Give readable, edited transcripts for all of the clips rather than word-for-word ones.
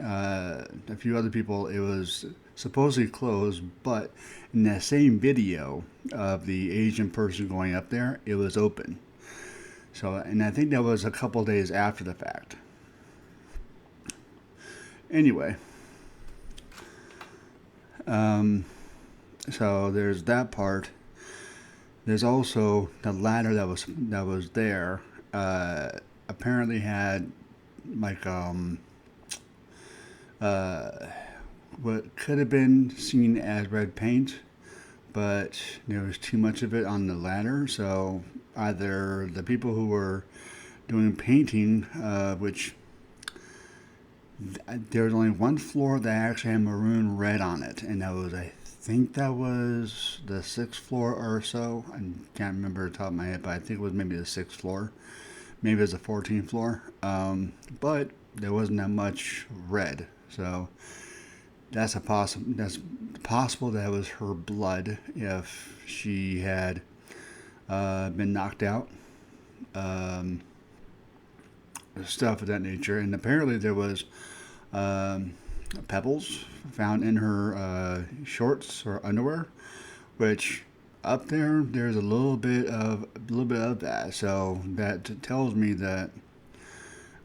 a few other people, it was supposedly closed, but in that same video of the Asian person going up there, it was open. So, and I think that was a couple days after the fact. Anyway, um, so there's that part. There's also the ladder that was there. Apparently had like uh, what could have been seen as red paint, but there was too much of it on the ladder. So either the people who were doing painting, which there was only one floor that actually had maroon red on it, and that was, I think that was the sixth floor or so. I can't remember the top of my head, but I think it was maybe the sixth floor. Maybe it was the 14th floor. But there wasn't that much red, so that's possible that it was her blood if she had been knocked out, um, stuff of that nature. And apparently there was um, pebbles found in her shorts or underwear, which up there's a little bit of that. So that tells me that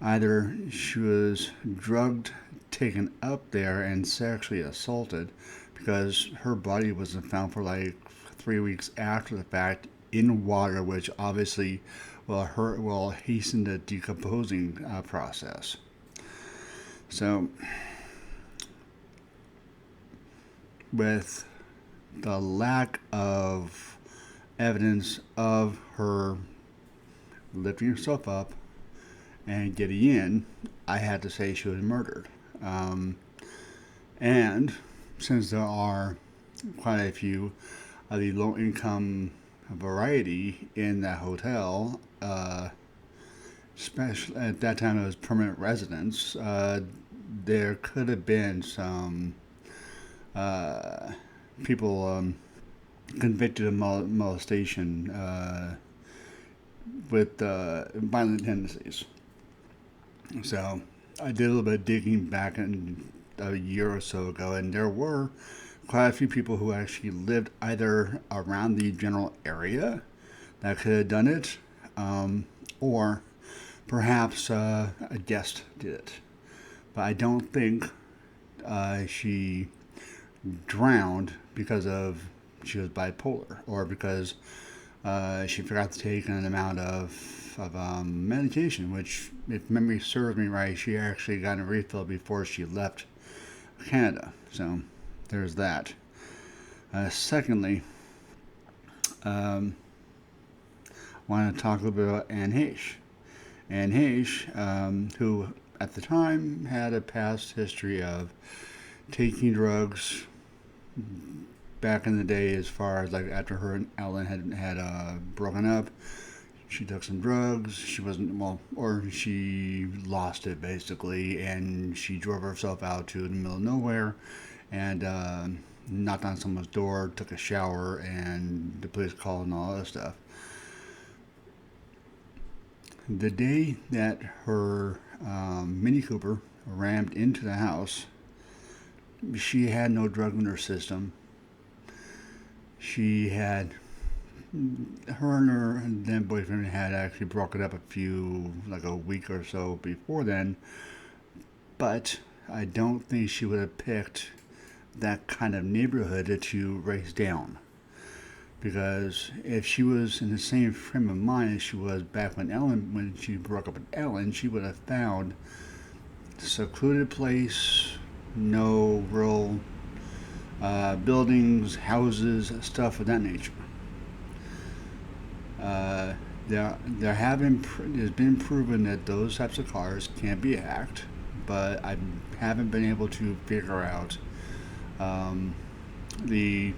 either she was drugged, taken up there, and sexually assaulted, because her body wasn't found for like 3 weeks after the fact in water, which obviously will hasten the decomposing process. So, with the lack of evidence of her lifting herself up and getting in, I had to say she was murdered. Um, and since there are quite a few of the low income variety in that hotel, especially at that time it was permanent residents, there could have been some uh, people convicted of molestation with violent tendencies. So I did a little bit of digging back in a year or so ago, and there were quite a few people who actually lived either around the general area that could have done it, or perhaps a guest did it. But I don't think she drowned because of she was bipolar, or because she forgot to take an amount of medication, which, if memory serves me right, she actually got a refill before she left Canada. So there's that. Secondly, um, I want to talk a little bit about Anne Heche. Anne Heche, who at the time had a past history of taking drugs back in the day, as far as like after her and Ellen had broken up. She took some drugs. She wasn't well, or she lost it basically, and she drove herself out to the middle of nowhere, and knocked on someone's door, took a shower, and the police called and all that stuff. The day that her Mini Cooper rammed into the house, she had no drug in her system. She had her and her then boyfriend had actually broken up like a week or so before then, but I don't think she would have picked that kind of neighborhood to race down. Because if she was in the same frame of mind as she was back when she broke up with Ellen, she would have found a secluded place, no real buildings, houses, stuff of that nature. Uh, there's been proven that those types of cars can be hacked, but I haven't been able to figure out um, the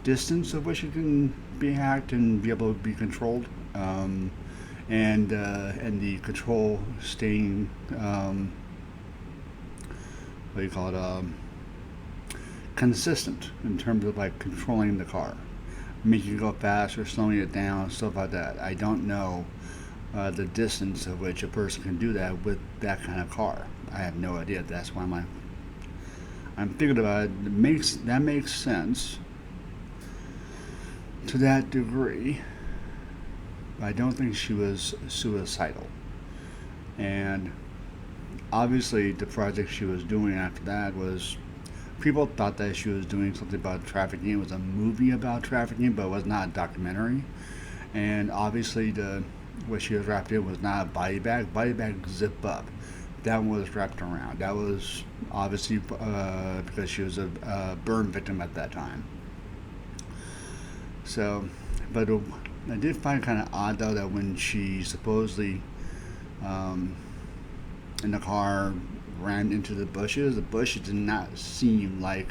distance of which it can be hacked and be able to be controlled, and the control staying what do you call it, consistent in terms of like controlling the car, making it go fast or slowing it down, stuff like that. I don't know the distance of which a person can do that with that kind of car. I have no idea. That's why I'm thinking about it. That makes sense to that degree. But I don't think she was suicidal. And obviously, the project she was doing after that was, people thought that she was doing something about trafficking. It was a movie about trafficking, but it was not a documentary. And obviously, the what she was wrapped in was not a body bag. Body bag zip up. That one was wrapped around. That was obviously because she was a burn victim at that time. So, but I did find it kind of odd though that when she supposedly um, in the car ran into the bushes did not seem like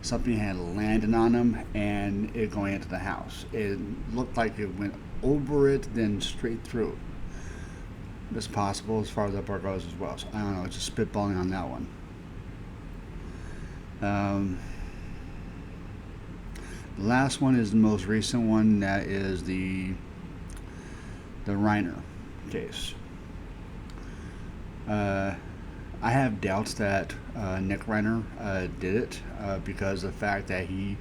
something had landed on them and it going into the house. It looked like it went over it, then straight through. It's possible as far as that part goes as well. So I don't know. It's just spitballing on that one. Um, the last one is the most recent one. That is the Reiner case. Uh, I have doubts that Nick Reiner did it because of the fact that he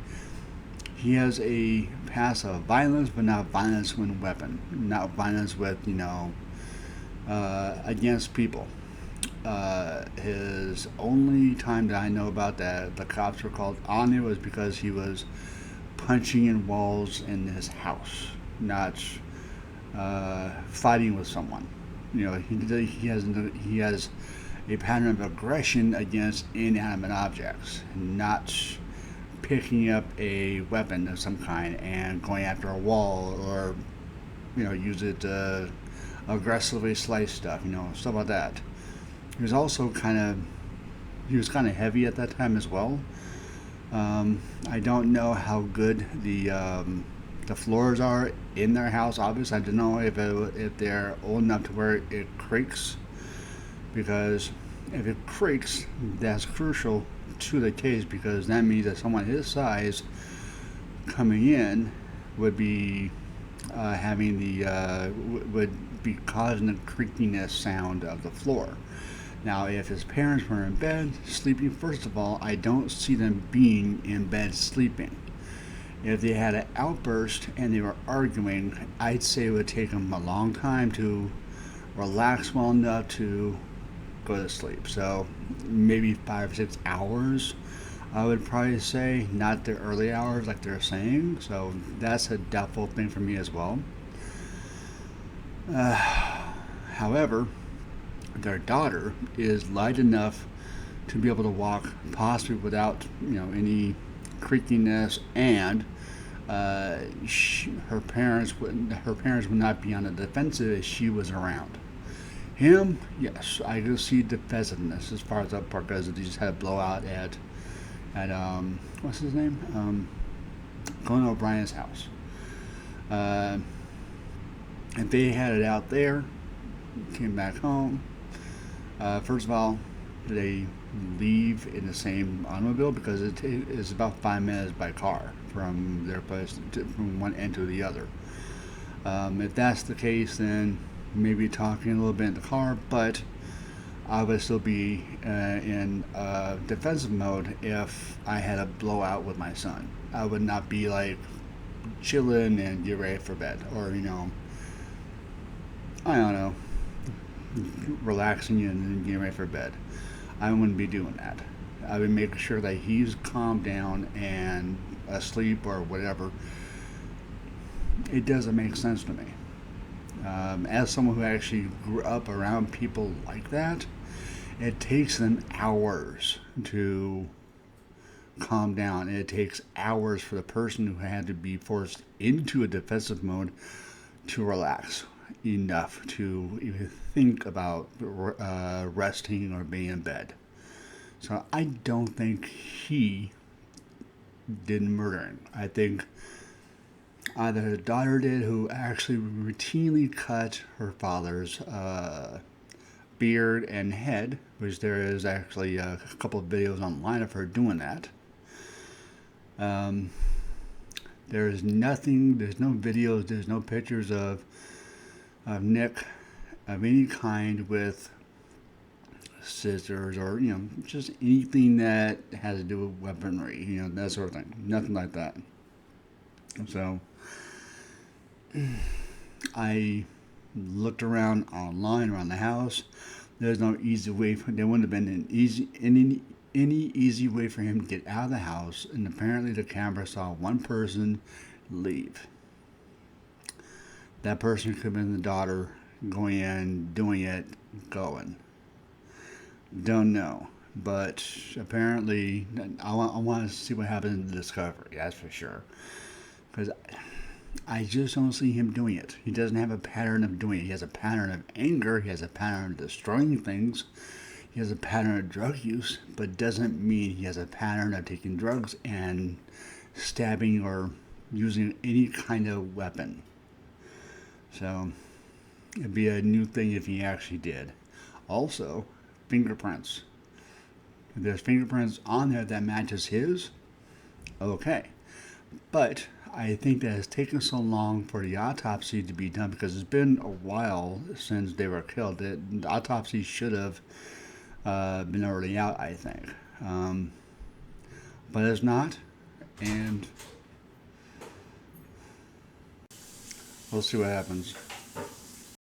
has a past of violence, but not violence with weapon, not violence with against people. His only time that I know about that the cops were called on it was because he was punching in walls in his house, not fighting with someone. He has a pattern of aggression against inanimate objects, not picking up a weapon of some kind and going after a wall or use it to aggressively slice stuff, stuff like that. He was also he was kind of heavy at that time as well. I don't know how good the floors are in their house. Obviously, I don't know if they're old enough to where it creaks, because if it creaks, that's crucial to the case, because that means that someone his size coming in would be having would be causing the creakiness sound of the floor. Now, if his parents were in bed sleeping, first of all, I don't see them being in bed sleeping. If they had an outburst and they were arguing, I'd say it would take them a long time to relax well enough to go to sleep. So maybe 5 or 6 hours, I would probably say, not the early hours like they're saying. So that's a doubtful thing for me as well. However, their daughter is light enough to be able to walk possibly without any creakiness, and her parents would not be on the defensive if she was around. Him, yes, I do see defensiveness as far as that part goes. He just had a blowout at what's his name, Conan O'Brien's house. If they had it out there, came back home. First of all, they leave in the same automobile, because it is about 5 minutes by car from their place from one end to the other. If that's the case, then maybe talking a little bit in the car, but I would still be in defensive mode if I had a blowout with my son. I would not be like chilling and get ready for bed, or I don't know, relaxing and getting ready for bed. I wouldn't be doing that. I would make sure that he's calmed down and asleep or whatever. It doesn't make sense to me. As someone who actually grew up around people like that, it takes them hours to calm down. It takes hours for the person who had to be forced into a defensive mode to relax enough to even think about resting or being in bed. So I don't think he did murdering. I think either his daughter did, who actually routinely cut her father's beard and head, which there is actually a couple of videos online of her doing that. There's no videos, there's no pictures of of Nick of any kind with scissors or just anything that has to do with weaponry, that sort of thing. Nothing like that. So I looked around online around the house. There's no easy way. There wouldn't have been any easy way for him to get out of the house. And apparently, the camera saw one person leave. That person could have been the daughter going in, doing it, going. Don't know. But apparently, I want to see what happens in the discovery, that's for sure. Because I just don't see him doing it. He doesn't have a pattern of doing it. He has a pattern of anger, he has a pattern of destroying things, he has a pattern of drug use, but doesn't mean he has a pattern of taking drugs and stabbing or using any kind of weapon. So it'd be a new thing if he actually did. Also, fingerprints. If there's fingerprints on there that matches his, okay. But I think that it's taken so long for the autopsy to be done because it's been a while since they were killed. The autopsy should have been already out, I think. But it's not, and we'll see what happens.